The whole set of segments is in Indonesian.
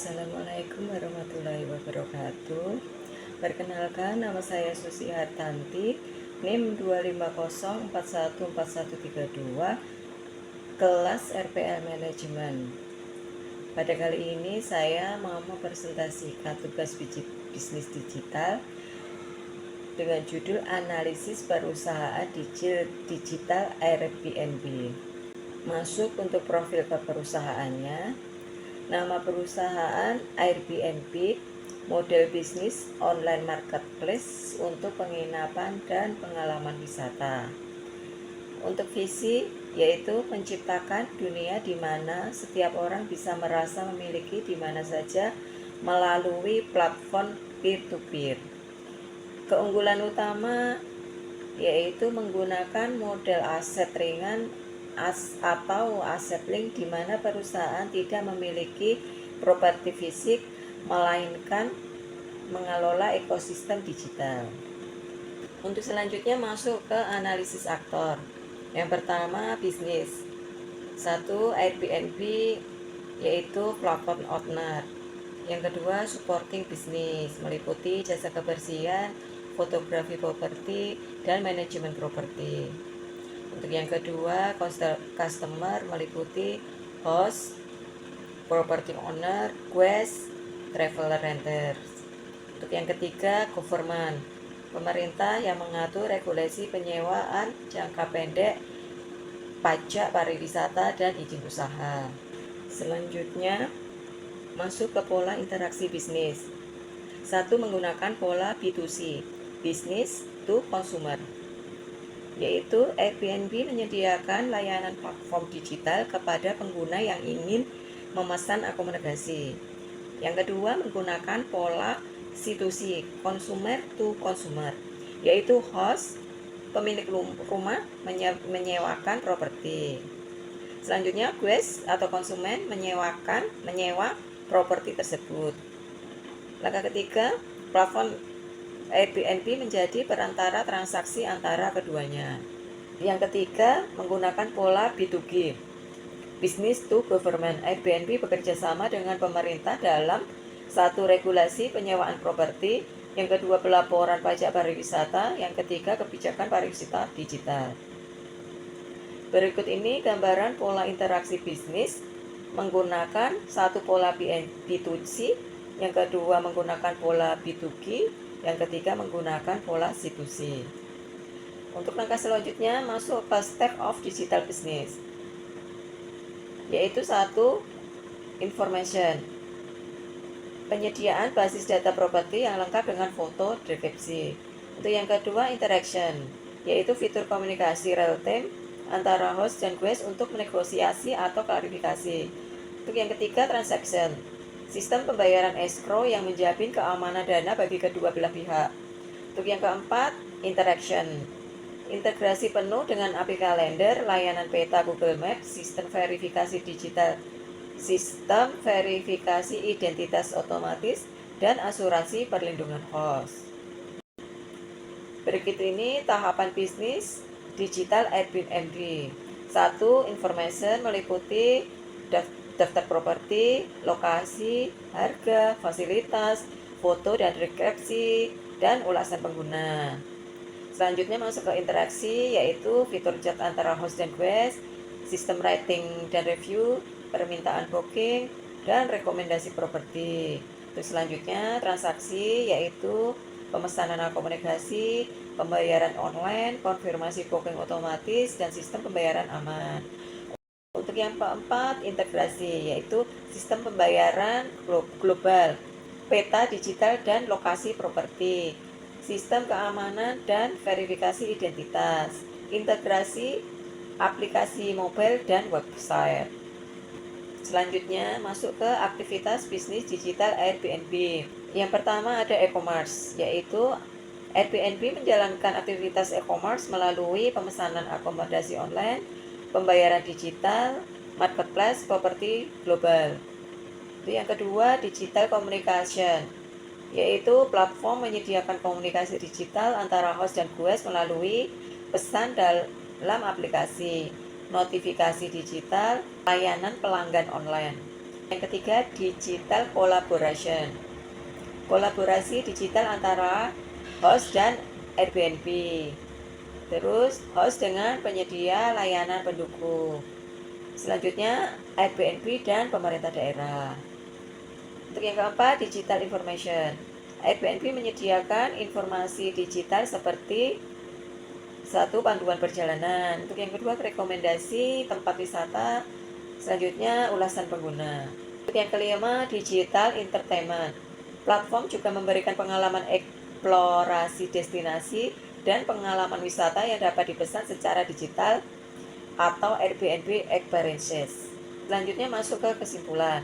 Assalamualaikum warahmatullahi wabarakatuh. Perkenalkan, nama saya Susi Hartanti, NIM 250414132, kelas RPL Manajemen. Pada kali ini saya mau mempresentasikan tugas bisnis digital dengan judul Analisis Perusahaan Digital Airbnb. Masuk untuk profil keperusahaannya. Nama perusahaan Airbnb, model bisnis online marketplace untuk penginapan dan pengalaman wisata. Untuk visi yaitu menciptakan dunia di mana setiap orang bisa merasa memiliki di mana saja melalui platform peer-to-peer. Keunggulan utama yaitu menggunakan model aset ringan atau aset link di mana perusahaan tidak memiliki properti fisik melainkan mengelola ekosistem digital. Untuk selanjutnya masuk ke analisis aktor. Yang pertama bisnis. 1. Airbnb yaitu platform owner. Yang kedua supporting bisnis meliputi jasa kebersihan, fotografi properti, dan manajemen properti. Untuk yang kedua, customer meliputi host, property owner, guest, traveler renters. Untuk yang ketiga, government, pemerintah yang mengatur regulasi penyewaan jangka pendek, pajak, pariwisata, dan izin usaha. Selanjutnya, masuk ke pola interaksi bisnis. 1. Menggunakan pola B2C, business to consumer, yaitu Airbnb menyediakan layanan platform digital kepada pengguna yang ingin memesan akomodasi. Yang kedua, menggunakan pola C2C, consumer to consumer, yaitu host, pemilik rumah menyewakan properti. Selanjutnya, guest atau konsumen menyewa properti tersebut. Langkah ketiga, platform Airbnb menjadi perantara transaksi antara keduanya. Yang ketiga, menggunakan pola B2G, business to government. Airbnb bekerja sama dengan pemerintah dalam 1. Regulasi penyewaan properti, yang kedua pelaporan pajak pariwisata, yang ketiga kebijakan pariwisata digital. Berikut ini gambaran pola interaksi bisnis menggunakan 1. Pola B2C, yang kedua menggunakan pola B2G, yang ketiga menggunakan pola C2C. Untuk langkah selanjutnya masuk ke step of digital business, yaitu 1. Information, penyediaan basis data properti yang lengkap dengan foto deskripsi. Untuk yang kedua, interaction, yaitu fitur komunikasi real time antara host dan guest untuk menegosiasi atau klarifikasi. Untuk yang ketiga, transaction, sistem pembayaran escrow yang menjamin keamanan dana bagi kedua belah pihak. Untuk yang keempat, interaction, integrasi penuh dengan API kalender, layanan peta Google Maps, sistem verifikasi digital, sistem verifikasi identitas otomatis, dan asuransi perlindungan host. Berikut ini tahapan bisnis digital Airbnb. 1. Information meliputi daftar properti, lokasi, harga, fasilitas, foto dan deskripsi, dan ulasan pengguna. Selanjutnya masuk ke interaksi, yaitu fitur chat antara host dan guest, sistem rating dan review, permintaan booking, dan rekomendasi properti. Terus selanjutnya transaksi, yaitu pemesanan akomodasi, pembayaran online, konfirmasi booking otomatis, dan sistem pembayaran aman. Untuk yang keempat, integrasi, yaitu sistem pembayaran global, peta digital dan lokasi properti, sistem keamanan dan verifikasi identitas, integrasi aplikasi mobile dan website. Selanjutnya masuk ke aktivitas bisnis digital Airbnb. Yang pertama ada e-commerce, yaitu Airbnb menjalankan aktivitas e-commerce melalui pemesanan akomodasi online, pembayaran digital, marketplace, properti global. Itu yang kedua, digital communication, yaitu platform menyediakan komunikasi digital antara host dan guest melalui pesan dalam aplikasi, notifikasi digital, layanan pelanggan online. Yang ketiga, digital collaboration. Kolaborasi digital antara host dan Airbnb. Terus host dengan penyedia layanan pendukung. Selanjutnya Airbnb dan pemerintah daerah. Untuk yang keempat, digital information. Airbnb menyediakan informasi digital seperti satu, panduan perjalanan. Untuk yang kedua, rekomendasi tempat wisata. Selanjutnya, ulasan pengguna. Untuk yang kelima, digital entertainment. Platform juga memberikan pengalaman eksplorasi destinasi dan pengalaman wisata yang dapat dipesan secara digital atau Airbnb experiences. Selanjutnya masuk ke kesimpulan.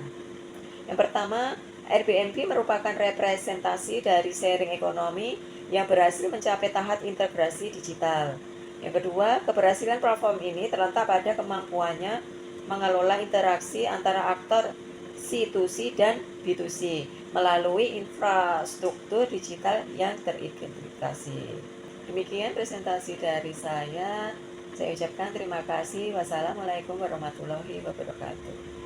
Yang pertama, Airbnb merupakan representasi dari sharing ekonomi yang berhasil mencapai tahap integrasi digital. Yang kedua, keberhasilan platform ini terletak pada kemampuannya mengelola interaksi antara aktor C2C dan B2C melalui infrastruktur digital yang terintegrasi. Demikian presentasi dari saya. Saya ucapkan terima kasih. Wassalamualaikum warahmatullahi wabarakatuh.